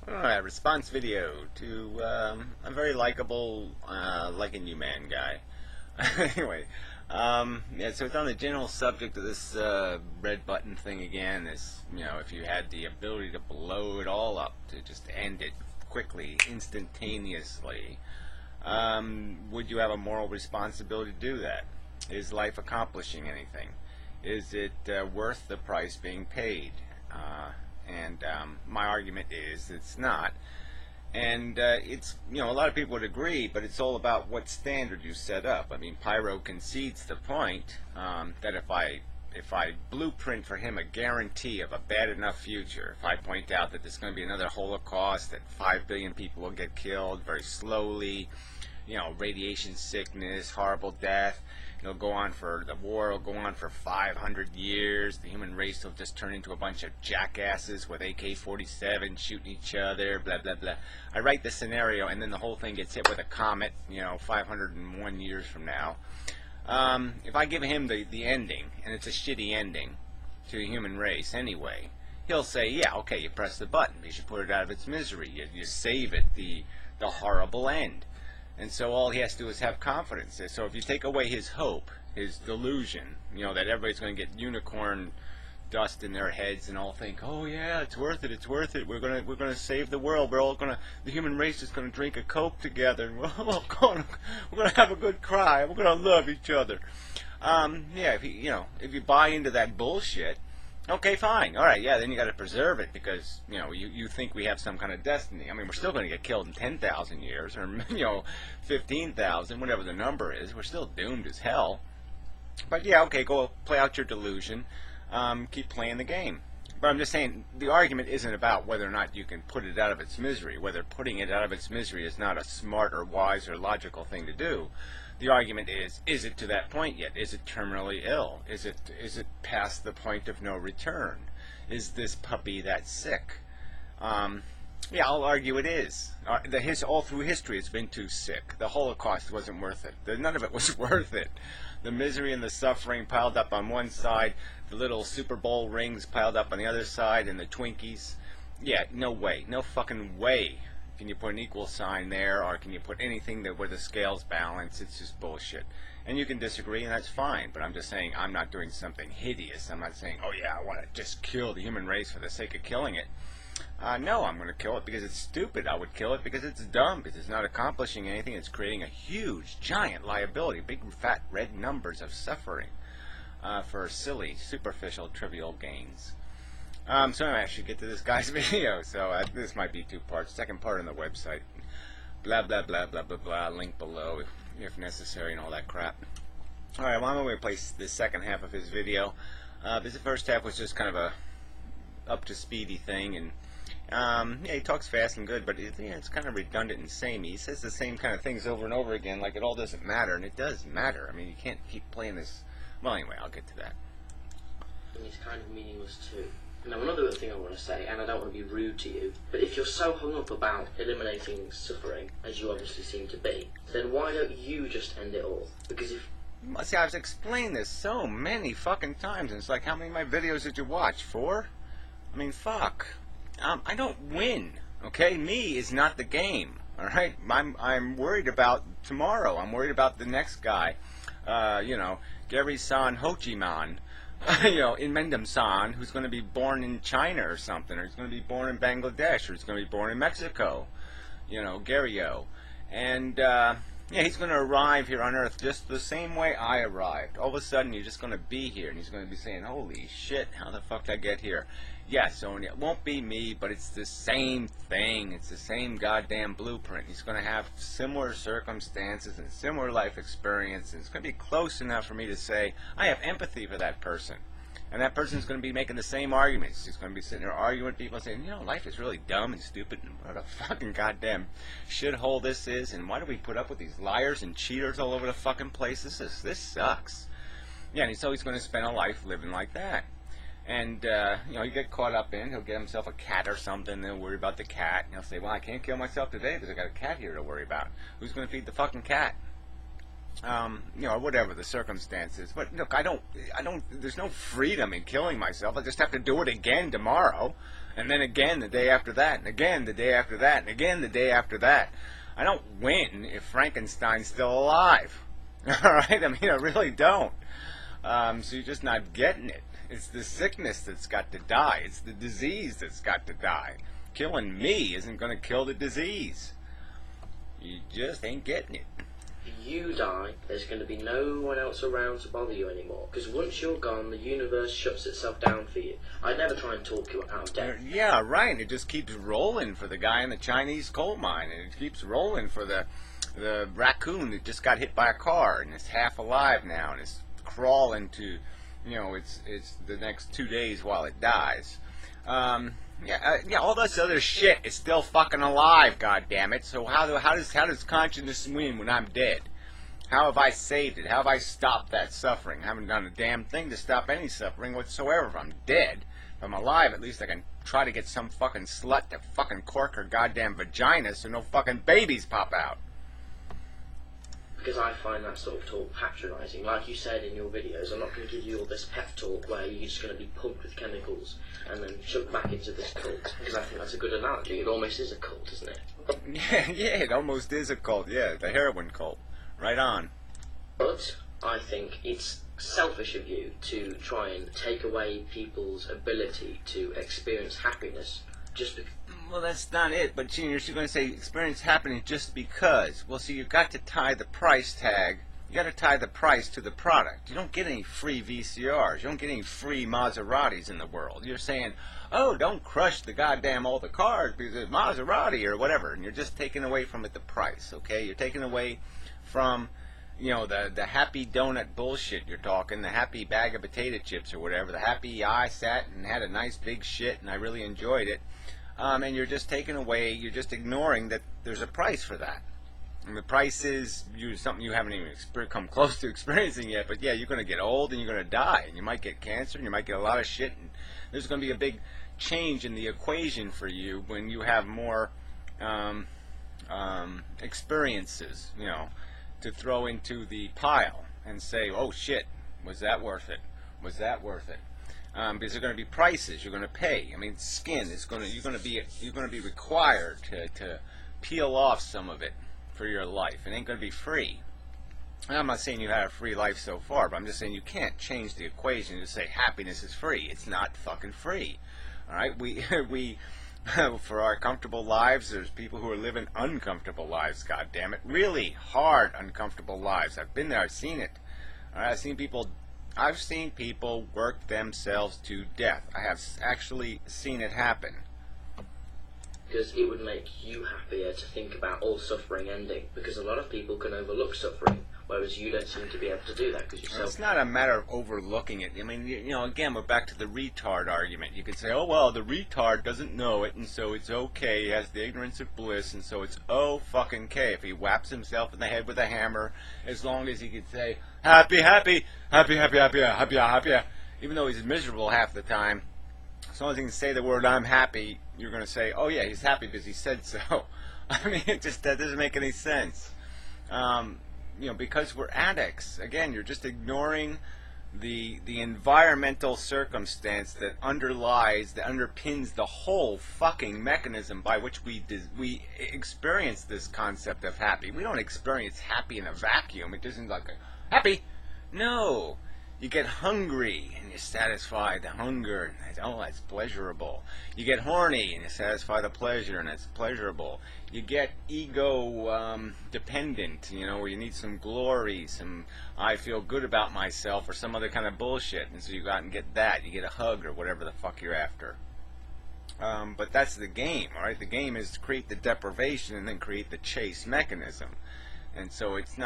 Alright, response video to a very likable, liking you man guy. Anyway, yeah, so it's on the general subject of this red button thing again. This, if you had the ability to blow it all up, to just end it quickly, instantaneously, would you have a moral responsibility to do that? Is life accomplishing anything? Is it worth the price being paid? And my argument is it's not. And it's, a lot of people would agree, but it's all about what standard you set up. I mean, Pyro concedes the point that if I blueprint for him a guarantee of a bad enough future, if I point out that there's going to be another Holocaust, that 5 billion people will get killed very slowly, radiation sickness, horrible death, the war will go on for 500 years, the human race will just turn into a bunch of jackasses with AK-47 shooting each other, blah, blah, blah. I write the scenario, and then the whole thing gets hit with a comet, 501 years from now. If I give him the ending, and it's a shitty ending to the human race anyway, he'll say, yeah, okay, you press the button, you should put it out of its misery, you save it the horrible end. And so all he has to do is have confidence. So if you take away his hope, his delusion, that everybody's going to get unicorn dust in their heads and all think, oh yeah, it's worth it, we're gonna save the world, the human race is gonna drink a Coke together, and we're gonna have a good cry, we're gonna love each other. Yeah, if you buy into that bullshit, okay, fine. All right, yeah, then you got to preserve it because, you think we have some kind of destiny. I mean, we're still going to get killed in 10,000 years or, 15,000, whatever the number is. We're still doomed as hell. But, yeah, okay, go play out your delusion. Keep playing the game. But I'm just saying the argument isn't about whether or not you can put it out of its misery, whether putting it out of its misery is not a smart or wise or logical thing to do. The argument is it to that point yet? Is it terminally ill? Is it past the point of no return? Is this puppy that sick? Yeah, I'll argue it is. All through history it's been too sick. The Holocaust wasn't worth it. None of it was worth it. The misery and the suffering piled up on one side, the little Super Bowl rings piled up on the other side, and the Twinkies. Yeah, no way. No fucking way. Can you put an equal sign there, or can you put anything where the scales balance? It's just bullshit. And you can disagree, and that's fine, but I'm just saying I'm not doing something hideous. I'm not saying, oh yeah, I want to just kill the human race for the sake of killing it. No, I'm going to kill it because it's stupid. I would kill it because it's dumb, because it's not accomplishing anything. It's creating a huge, giant liability, big, fat, red numbers of suffering for silly, superficial, trivial gains. So anyway, I should get to this guy's video. So this might be 2 parts. Second part on the website. Blah, blah, blah, blah, blah, blah. Link below if necessary and all that crap. Alright, well, I'm going to play the second half of his video. The first half was just kind of a up-to-speedy thing. And yeah, he talks fast and good, but it's kind of redundant and samey. He says the same kind of things over and over again like it all doesn't matter. And it does matter. I mean, you can't keep playing this. Well, anyway, I'll get to that. And it's kind of meaningless too. Now, another thing I want to say, and I don't want to be rude to you, but if you're so hung up about eliminating suffering, as you obviously seem to be, then why don't you just end it all? Because if... See, I've explained this so many fucking times, and it's like, how many of my videos did you watch? 4? I mean, fuck. I don't win, okay? Me is not the game, alright? I'm worried about tomorrow. I'm worried about the next guy. Gary-san Hochiman. Inmendham-san, who's going to be born in China or something, or he's going to be born in Bangladesh, or he's going to be born in Mexico, Gario. And, yeah, he's going to arrive here on Earth just the same way I arrived. All of a sudden, you're just going to be here, and he's going to be saying, holy shit, how the fuck did I get here? Yes, only it won't be me, but it's the same thing. It's the same goddamn blueprint. He's going to have similar circumstances and similar life experience. And it's going to be close enough for me to say, I have empathy for that person. And that person's going to be making the same arguments. He's going to be sitting there arguing with people saying, life is really dumb and stupid, and what a fucking goddamn shithole this is, and why do we put up with these liars and cheaters all over the fucking place? This sucks. Yeah, and so he's going to spend a life living like that. And, he'll get caught up he'll get himself a cat or something, they'll worry about the cat, and he'll say, well, I can't kill myself today because I got a cat here to worry about. Who's going to feed the fucking cat? Or whatever the circumstances. But look, there's no freedom in killing myself. I just have to do it again tomorrow. And then again the day after that, and again the day after that, and again the day after that. I don't win if Frankenstein's still alive. Alright? I mean, I really don't. So you're just not getting it. It's the sickness that's got to die. It's the disease that's got to die. Killing me isn't going to kill the disease. You just ain't getting it. You die, there's going to be no one else around to bother you anymore. Because once you're gone, the universe shuts itself down for you. I'd never try and talk you out of death. Yeah, right. It just keeps rolling for the guy in the Chinese coal mine. And it keeps rolling for the raccoon that just got hit by a car and is half alive now and is crawling to, it's the next 2 days while it dies. Yeah, all this other shit is still fucking alive, goddammit. So how does consciousness win when I'm dead? How have I saved it? How have I stopped that suffering? I haven't done a damn thing to stop any suffering whatsoever. If I'm dead, if I'm alive, at least I can try to get some fucking slut to fucking cork her goddamn vagina so no fucking babies pop out. Because I find that sort of talk patronising. Like you said in your videos, I'm not going to give you all this pep talk where you're just going to be pumped with chemicals and then shoved back into this cult. Because I think that's a good analogy. It almost is a cult, isn't it? Yeah, it almost is a cult. Yeah, the heroin cult. Right on. But I think it's selfish of you to try and take away people's ability to experience happiness just because. Well, that's not it. But you're going to say experience happiness just because. Well, see, you've got to tie the price tag. You got to tie the price to the product. You don't get any free VCRs. You don't get any free Maseratis in the world. You're saying, oh, don't crush the goddamn all the cars because it's Maserati or whatever, and you're just taking away from it the price. Okay, you're taking away from the happy donut bullshit you're talking, the happy bag of potato chips or whatever, the happy I sat and had a nice big shit and I really enjoyed it. And you're just taking away, you're just ignoring that there's a price for that. And the price is something you haven't even come close to experiencing yet. But yeah, you're going to get old and you're going to die. And you might get cancer and you might get a lot of shit. And there's going to be a big change in the equation for you when you have more experiences, to throw into the pile and say, oh shit, was that worth it? Was that worth it? Because there are going to be prices you're going to pay. I mean, skin is you're going to be required to peel off some of it for your life. It ain't going to be free. And I'm not saying you had a free life so far, but I'm just saying you can't change the equation to say happiness is free. It's not fucking free. All right, we for our comfortable lives, there's people who are living uncomfortable lives. God damn it, really hard, uncomfortable lives. I've been there. I've seen it. All right, I've seen people work themselves to death. I have actually seen it happen. Because it would make you happier to think about all suffering ending. Because a lot of people can overlook suffering, whereas you don't seem to be able to do that because you're It's not a matter of overlooking it. I mean, again, we're back to the retard argument. You could say, oh, well, the retard doesn't know it, and so it's okay. He has the ignorance of bliss, and so it's fucking K if he whaps himself in the head with a hammer, as long as he could say, happy, happy, happy, happy, happy, happy, happy, even though he's miserable half the time. As long as he can say the word I'm happy, you're going to say, oh yeah, he's happy because he said so. I mean, that doesn't make any sense. Because we're addicts. Again, you're just ignoring the environmental circumstance that underpins the whole fucking mechanism by which we experience this concept of happy. We don't experience happy in a vacuum. It isn't like happy. No. You get hungry and you satisfy the hunger, and that's pleasurable. You get horny and you satisfy the pleasure, and that's pleasurable. You get ego dependent, where you need some glory, some I feel good about myself, or some other kind of bullshit, and so you go out and get that. You get a hug or whatever the fuck you're after. But that's the game, all right? The game is to create the deprivation and then create the chase mechanism. And so it's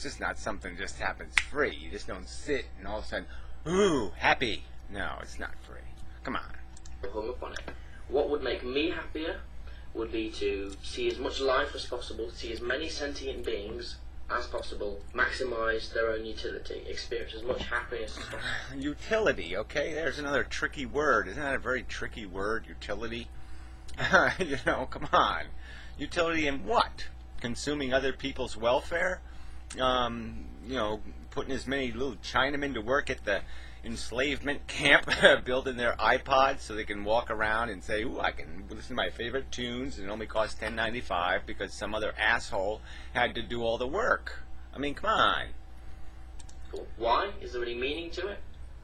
just not something that just happens free. You just don't sit and all of a sudden, ooh, happy. No, it's not free. Come on. Hung up on it. What would make me happier would be to see as much life as possible, see as many sentient beings as possible, maximize their own utility, experience as much happiness as possible. Utility, okay? There's another tricky word. Isn't that a very tricky word, utility? Come on. Utility in what? Consuming other people's welfare, putting as many little Chinamen to work at the enslavement camp building their iPods so they can walk around and say, ooh, I can listen to my favorite tunes and it only costs $10.95 because some other asshole had to do all the work. I mean, come on. Why? Is there any meaning to it?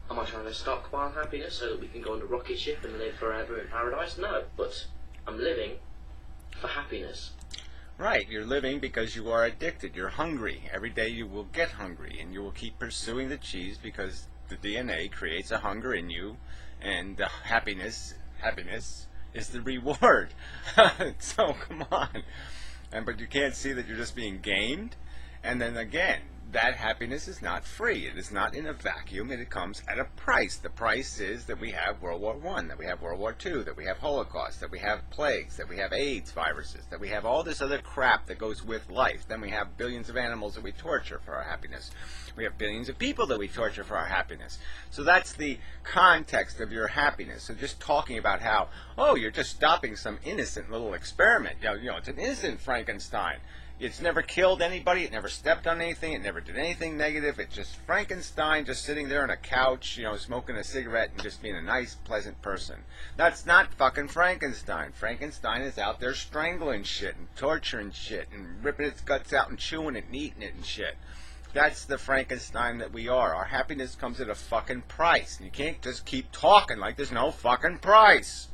Am I trying to stockpile happiness so that we can go on a rocket ship and live forever in paradise? No, but I'm living for happiness. Right, you're living because you are addicted. You're hungry. Every day you will get hungry, and you will keep pursuing the cheese because the DNA creates a hunger in you, and the happiness is the reward. So come on, but you can't see that you're just being gamed. And then again, that happiness is not free. It is not in a vacuum, and it comes at a price. The price is that we have World War I, that we have World War II, that we have Holocaust, that we have plagues, that we have AIDS viruses, that we have all this other crap that goes with life. Then we have billions of animals that we torture for our happiness. We have billions of people that we torture for our happiness. So that's the context of your happiness. So just talking about how, oh, you're just stopping some innocent little experiment. You know, it's an innocent Frankenstein. It's never killed anybody. It never stepped on anything. It never did anything negative. It's just Frankenstein just sitting there on a couch, you know, smoking a cigarette and just being a nice, pleasant person. That's not fucking Frankenstein. Frankenstein is out there strangling shit and torturing shit and ripping its guts out and chewing it and eating it and shit. That's the Frankenstein that we are. Our happiness comes at a fucking price. And you can't just keep talking like there's no fucking price.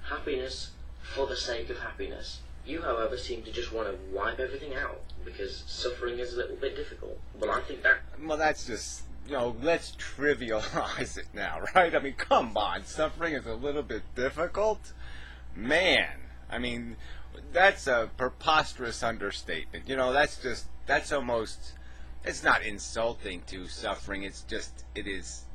Happiness for the sake of happiness. You, however, seem to just want to wipe everything out because suffering is a little bit difficult. Well, I think that... Well, that's just, you know, let's trivialize it now, right? I mean, come on. Suffering is a little bit difficult? Man. I mean, that's a preposterous understatement. You know, that's almost... It's not insulting to suffering. It's just, it is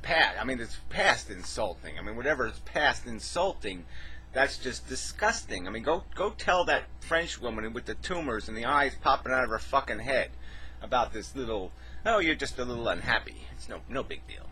past. I mean, it's past insulting. I mean, whatever is past insulting... That's just disgusting. I mean, go tell that French woman with the tumors and the eyes popping out of her fucking head about this little, oh, you're just a little unhappy. It's no big deal.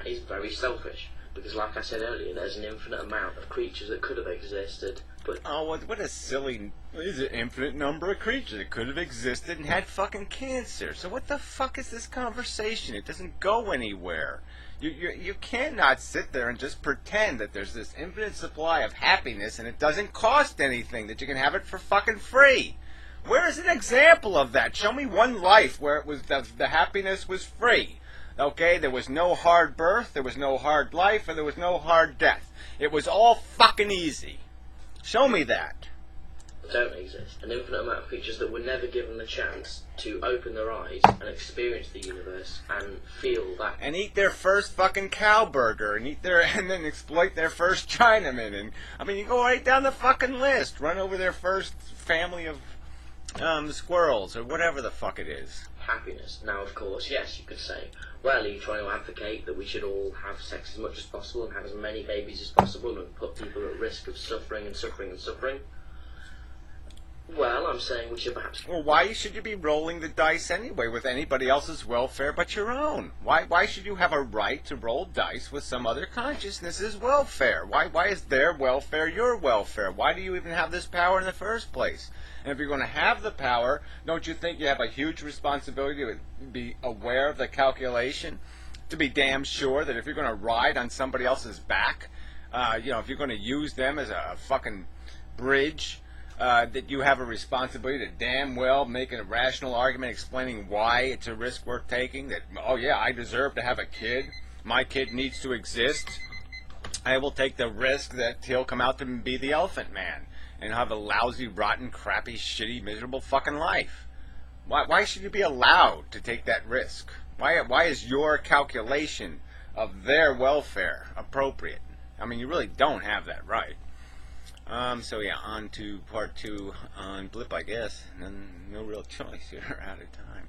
He's very selfish because, like I said earlier, there's an infinite amount of creatures that could have existed, but... Oh, what a silly... There's an infinite number of creatures that could have existed and had fucking cancer. So what the fuck is this conversation? It doesn't go anywhere. You cannot sit there and just pretend that there's this infinite supply of happiness and it doesn't cost anything, that you can have it for fucking free. Where is an example of that? Show me one life where it was the happiness was free. Okay, there was no hard birth, there was no hard life, and there was no hard death. It was all fucking easy. Show me that. Don't exist. An infinite amount of creatures that were never given the chance to open their eyes and experience the universe and feel that. And eat their first fucking cow burger and and then exploit their first Chinaman. And I mean, you go right down the fucking list. Run over their first family of squirrels or whatever the fuck it is. Happiness. Now, of course, yes, you could say, well, are you trying to advocate that we should all have sex as much as possible and have as many babies as possible and put people at risk of suffering and suffering and suffering? Well, I'm saying we should perhaps... Well, why should you be rolling the dice anyway with anybody else's welfare but your own? Why should you have a right to roll dice with some other consciousness's welfare? Why is their welfare your welfare? Why do you even have this power in the first place? And if you're going to have the power, don't you think you have a huge responsibility to be aware of the calculation? To be damn sure that if you're going to ride on somebody else's back, if you're going to use them as a fucking bridge... that you have a responsibility to damn well make a rational argument explaining why it's a risk worth taking, that, oh yeah, I deserve to have a kid, my kid needs to exist, I will take the risk that he'll come out to be the elephant man and have a lousy, rotten, crappy, shitty, miserable fucking life. Why should you be allowed to take that risk? Why is your calculation of their welfare appropriate? I mean, you really don't have that right. So yeah, on to part 2 on Blip, I guess. No real choice here, out of time.